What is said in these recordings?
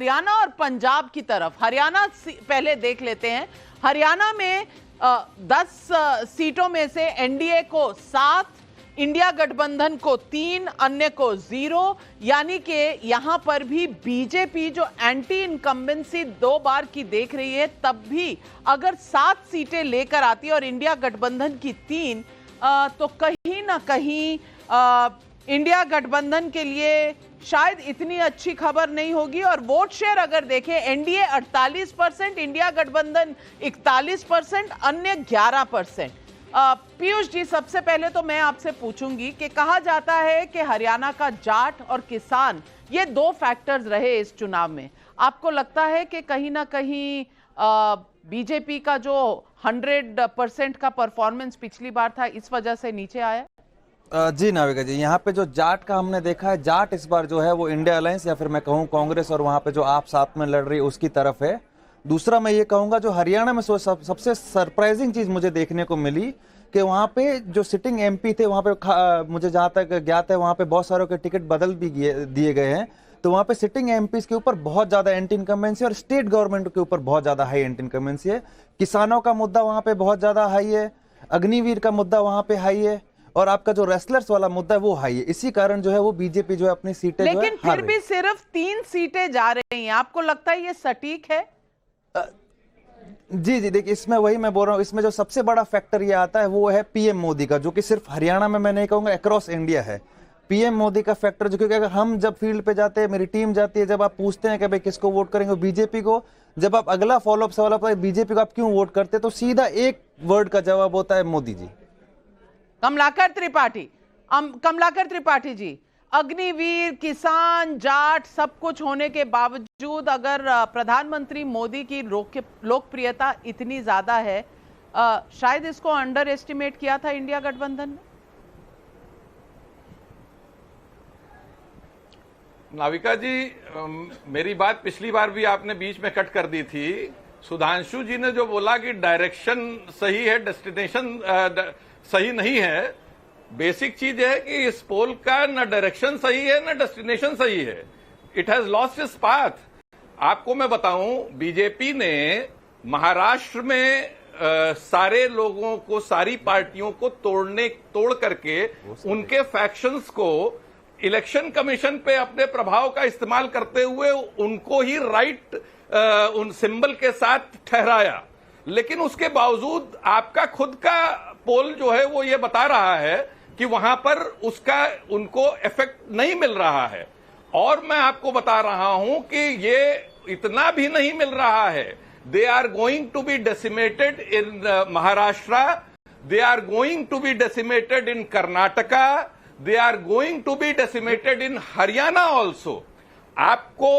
हरियाणा और पंजाब की तरफ। हरियाणा पहले देख लेते हैं। हरियाणा में 10 सीटों में से एनडीए को 7, इंडिया गठबंधन को 3, अन्य को 0, यानी कि यहां पर भी बीजेपी जो एंटी इनकम्बेंसी 2 बार की देख रही है, तब भी अगर 7 सीटें लेकर आती है और इंडिया गठबंधन की 3, तो कहीं ना कहीं इंडिया गठबंधन के लिए शायद इतनी अच्छी खबर नहीं होगी। और वोट शेयर अगर देखें, एनडीए 48%, इंडिया गठबंधन 41%, अन्य 11%। पीयूष जी, सबसे पहले तो मैं आपसे पूछूंगी कि कहा जाता है कि हरियाणा का जाट और किसान ये 2 फैक्टर्स रहे इस चुनाव में। आपको लगता है कि कहीं ना कहीं बीजेपी का जो 100% का परफॉर्मेंस पिछली बार था, इस वजह से नीचे आया? जी नाविका जी, यहाँ पे जो जाट का हमने देखा है, जाट इस बार जो है वो इंडिया अलायंस या फिर मैं कहूँ कांग्रेस और वहाँ पे जो आप साथ में लड़ रही है उसकी तरफ है। दूसरा मैं ये कहूँगा जो हरियाणा में सबसे सरप्राइजिंग चीज़ मुझे देखने को मिली कि वहाँ पे जो सिटिंग एमपी थे, वहाँ पे मुझे जहाँ तक ज्ञात है वहाँ पे बहुत सारों के टिकट बदल भी दिए गए हैं। तो वहाँ पे सिटिंग एमपीज के ऊपर बहुत ज़्यादा एंटी इनकम्बेंसी और स्टेट गवर्नमेंट के ऊपर बहुत ज़्यादा हाई एंटी इनकम्बेंसी है। किसानों का मुद्दा वहाँ पे बहुत ज़्यादा हाई है, अग्निवीर का मुद्दा वहाँ पे हाई है, और आपका जो रेसलर्स वाला मुद्दा है वो हाई है। इसी कारण जो है वो बीजेपी जो है अपनी सीटें लेकिन फिर भी सिर्फ 3 सीटें जा रही हैं। आपको लगता है ये सटीक है? जी देखिए, इसमें वही मैं बोल रहा हूँ, इसमें जो सबसे बड़ा फैक्टर ये आता है वो है पीएम मोदी का, जो कि सिर्फ हरियाणा में मैं नहीं कहूंगा, अक्रॉस इंडिया है। पीएम मोदी का फैक्टर जो, क्योंकि अगर हम जब फील्ड पे जाते हैं, मेरी टीम जाती है, जब आप पूछते हैं कि भाई किसको वोट करेंगे, बीजेपी को, जब आप अगला फॉलोअप सवाल आता है बीजेपी को आप क्यों वोट करते, तो सीधा एक वर्ड का जवाब होता है मोदी जी। कमलाकर त्रिपाठी जी, अग्निवीर, किसान, जाट सब कुछ होने के बावजूद अगर प्रधानमंत्री मोदी की लोकप्रियता इतनी ज्यादा है, शायद इसको अंडर एस्टिमेट किया था इंडिया गठबंधन ने। नाविका जी, मेरी बात पिछली बार भी आपने बीच में कट कर दी थी। सुधांशु जी ने जो बोला कि डायरेक्शन सही है, डेस्टिनेशन सही नहीं है, बेसिक चीज है कि इस पोल का न डायरेक्शन सही है न डेस्टिनेशन सही है। It has lost its path. आपको मैं बताऊं, बीजेपी ने महाराष्ट्र में सारे लोगों को, सारी पार्टियों को तोड़ करके उनके फैक्शंस को इलेक्शन कमीशन पे अपने प्रभाव का इस्तेमाल करते हुए उनको ही राइट उन सिंबल के साथ ठहराया। लेकिन उसके बावजूद आपका खुद का पोल जो है वो ये बता रहा है कि वहां पर उसका उनको इफेक्ट नहीं मिल रहा है। और मैं आपको बता रहा हूं कि ये इतना भी नहीं मिल रहा है। They are going to be decimated in Maharashtra, they are going to be decimated in Karnataka, they are going to be decimated in Haryana also. आपको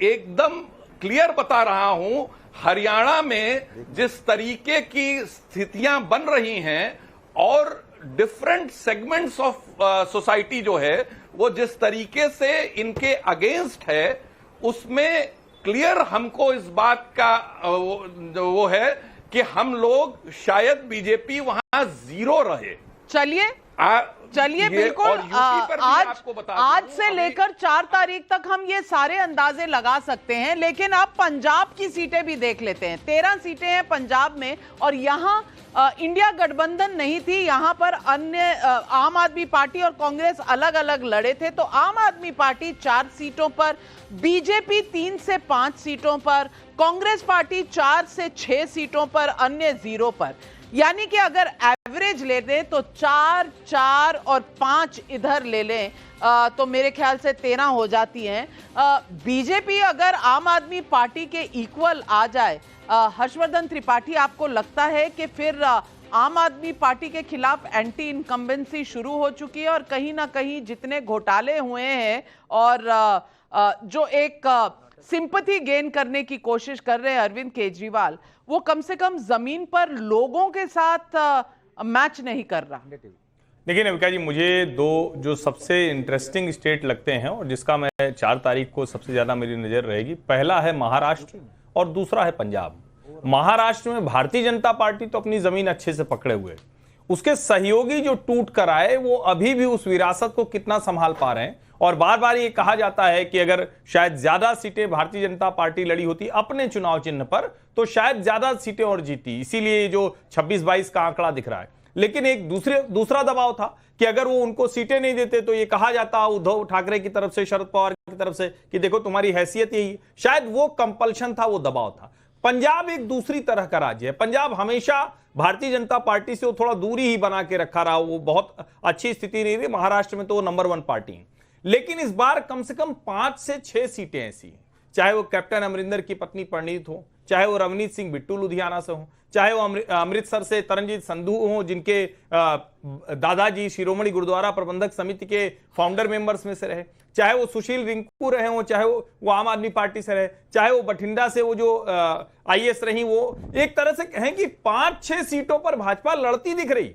एकदम क्लियर बता रहा हूं, हरियाणा में जिस तरीके की स्थितियां बन रही हैं और डिफरेंट सेगमेंट्स ऑफ सोसाइटी जो है वो जिस तरीके से इनके अगेंस्ट है, उसमें क्लियर हमको इस बात का वो है कि हम लोग शायद बीजेपी वहां 0 रहे। चलिए बिल्कुल, आज से लेकर 4 तारीख तक हम ये सारे अंदाजे लगा सकते हैं। लेकिन अब पंजाब की सीटें भी देख लेते हैं। 13 सीटें हैं पंजाब में, और यहां इंडिया गठबंधन नहीं थी, यहां पर अन्य आम आदमी पार्टी और कांग्रेस अलग अलग लड़े थे। तो आम आदमी पार्टी 4 सीटों पर, बीजेपी 3 से 5 सीटों पर, कांग्रेस पार्टी 4 से 6 सीटों पर, अन्य 0 पर। यानी कि अगर एवरेज ले लें तो 4, 4 और 5 इधर ले लें तो मेरे ख्याल से 13 हो जाती हैं। बीजेपी अगर आम आदमी पार्टी के इक्वल आ जाए, हर्षवर्धन त्रिपाठी, आपको लगता है कि फिर आम आदमी पार्टी के खिलाफ एंटी इनकम्बेंसी शुरू हो चुकी है और कहीं ना कहीं जितने घोटाले हुए हैं और जो एक सिंपैथी गेन करने की कोशिश कर रहे हैं अरविंद केजरीवाल, वो कम से कम जमीन पर लोगों के साथ मैच नहीं कर रहा। देखिए नविका जी, मुझे 2 जो सबसे इंटरेस्टिंग स्टेट लगते हैं और जिसका मैं 4 तारीख को सबसे ज्यादा मेरी नजर रहेगी, पहला है महाराष्ट्र और दूसरा है पंजाब। महाराष्ट्र में भारतीय जनता पार्टी तो अपनी जमीन अच्छे से पकड़े हुए, उसके सहयोगी जो टूट कर आए वो अभी भी उस विरासत को कितना संभाल पा रहे हैं और बार बार ये कहा जाता है कि अगर शायद ज्यादा सीटें भारतीय जनता पार्टी लड़ी होती अपने चुनाव चिन्ह पर तो शायद ज्यादा सीटें और जीती, इसीलिए जो 26-22 का आंकड़ा दिख रहा है। लेकिन एक दूसरा दबाव था कि अगर वो उनको सीटें नहीं देते तो ये कहा जाता उद्धव ठाकरे की तरफ से, शरद पवार की तरफ से कि देखो तुम्हारी हैसियत यही है। शायद वो कंपल्शन था, वो दबाव था। पंजाब एक दूसरी तरह का राज्य है। पंजाब हमेशा भारतीय जनता पार्टी से वो थोड़ा दूरी ही बना के रखा रहा, वो बहुत अच्छी स्थिति नहीं रही। महाराष्ट्र में तो वो नंबर 1 पार्टी है, लेकिन इस बार कम से कम 5 से 6 सीटें ऐसी हैं, चाहे वो कैप्टन अमरिंदर की पत्नी परिणीत हो, चाहे वो रवनीत सिंह बिट्टू लुधियाना से हो, चाहे वो अमृतसर से तरनजीत संधू हो जिनके दादाजी शिरोमणि गुरुद्वारा प्रबंधक समिति के फाउंडर मेंबर्स में से रहे, चाहे वो सुशील रिंकू रहे हो, चाहे वो आम आदमी पार्टी से रहे, चाहे वो बठिंडा से वो जो आईएएस रही, वो एक तरह से कहें कि 5-6 सीटों पर भाजपा लड़ती दिख रही।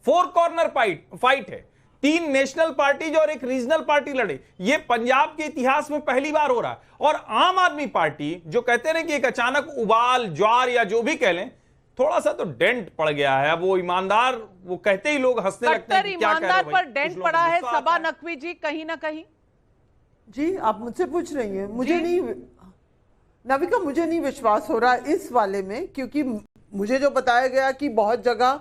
4 कॉर्नर फाइट है, 3 नेशनल पार्टीज और 1 रीजनल पार्टी लड़े। ये पंजाब के इतिहास में पहली बार हो रहा है। और आम आदमी पार्टी जो कहते हैं कि एक अचानक उबाल ज्वार या जो भी कह लें, थोड़ा सा तो डेंट पड़ गया है। अब वो ईमानदार, वो कहते ही लोग हंसने लगते हैं कि क्या कह रहे ईमानदार पर डेंट पड़ा है। सबा नकवी जी कहीं ना कहीं जी आप मुझसे पूछ रही हैं, मुझे नहीं नाविका, मुझे नहीं विश्वास हो रहा इस वाले में, क्योंकि मुझे जो बताया गया कि बहुत जगह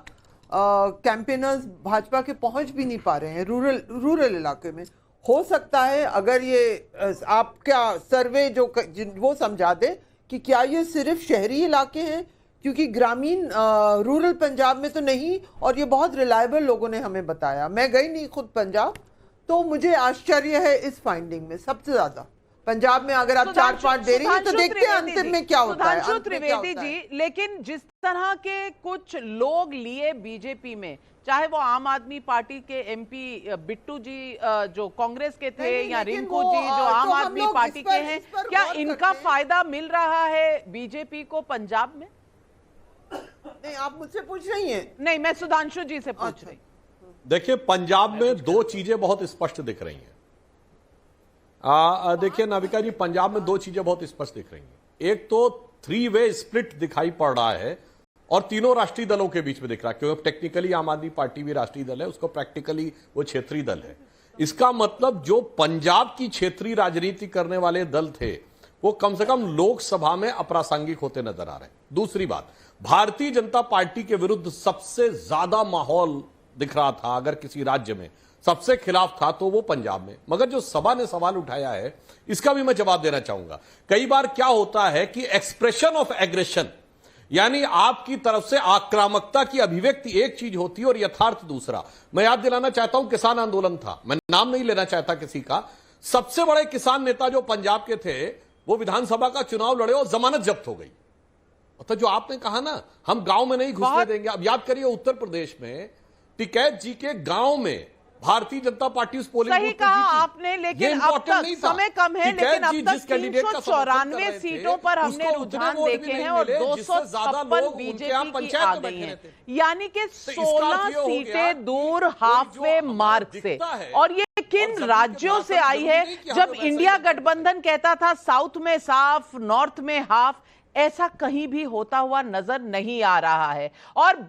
कैंपेनर्स भाजपा के पहुंच भी नहीं पा रहे हैं रूरल इलाके में। हो सकता है अगर ये आपका सर्वे जो वो समझा दे कि क्या ये सिर्फ शहरी इलाके हैं, क्योंकि ग्रामीण रूरल पंजाब में तो नहीं, और ये बहुत रिलायबल लोगों ने हमें बताया। मैं गई नहीं खुद पंजाब, तो मुझे आश्चर्य है इस फाइंडिंग में सबसे ज्यादा। पंजाब में अगर आप 4-5 दे रही हैं तो देखते हैं अंतिम में क्या होता है। सुधांशु त्रिवेदी जी, लेकिन जिस तरह के कुछ लोग लिए बीजेपी में, चाहे वो आम आदमी पार्टी के एमपी बिट्टू जी जो कांग्रेस के थे, या रिंकू जी जो आम आदमी पार्टी के हैं, क्या इनका फायदा मिल रहा है बीजेपी को पंजाब में? नहीं, आप मुझसे पूछ रही हैं? नहीं, मैं सुधांशु जी से पूछ रही। देखिए, पंजाब में 2 चीजें बहुत स्पष्ट दिख रही हैं। देखिए नाविका जी, पंजाब में 2 चीजें बहुत स्पष्ट दिख रही हैं। एक तो 3 वे स्प्लिट दिखाई पड़ रहा है, और तीनों राष्ट्रीय दलों के बीच में दिख रहा है, क्योंकि टेक्निकली आम आदमी पार्टी भी राष्ट्रीय दल है, उसको प्रैक्टिकली वो क्षेत्रीय दल है। इसका मतलब जो पंजाब की क्षेत्रीय राजनीति करने वाले दल थे, वो कम से कम लोकसभा में अप्रासंगिक होते नजर आ रहे हैं। दूसरी बात, भारतीय जनता पार्टी के विरुद्ध सबसे ज्यादा माहौल दिख रहा था, अगर किसी राज्य में सबसे खिलाफ था तो वो पंजाब में। मगर जो सभा ने सवाल उठाया है, इसका भी मैं जवाब देना चाहूंगा। कई बार क्या होता है कि एक्सप्रेशन ऑफ एग्रेशन, यानी आपकी तरफ से आक्रामकता की अभिव्यक्ति एक चीज होती है और यथार्थ दूसरा। मैं याद दिलाना चाहता हूं, किसान आंदोलन था, मैं नाम नहीं लेना चाहता किसी का, सबसे बड़े किसान नेता जो पंजाब के थे, वो विधानसभा का चुनाव लड़े और जमानत जब्त हो गई। तो जो आपने कहा ना, हम गांव में नहीं घुसने देंगे। अब याद करिए, उत्तर प्रदेश में टिकैत जी के गांव में भारतीय जनता पार्टी उस पोलिंग सही कहा आपने, लेकिन अब तक समय कम है, लेकिन अब तक 394 सीटों पर हमने रुझान देखे हैं और 256 बीजेपी की आ गई हैं, यानी कि 16 सीटें दूर हाफवे मार्क से। और ये किन राज्यों से आई है? जब इंडिया गठबंधन कहता था साउथ में साफ, नॉर्थ में हाफ, ऐसा कहीं भी होता हुआ नजर नहीं आ रहा है। और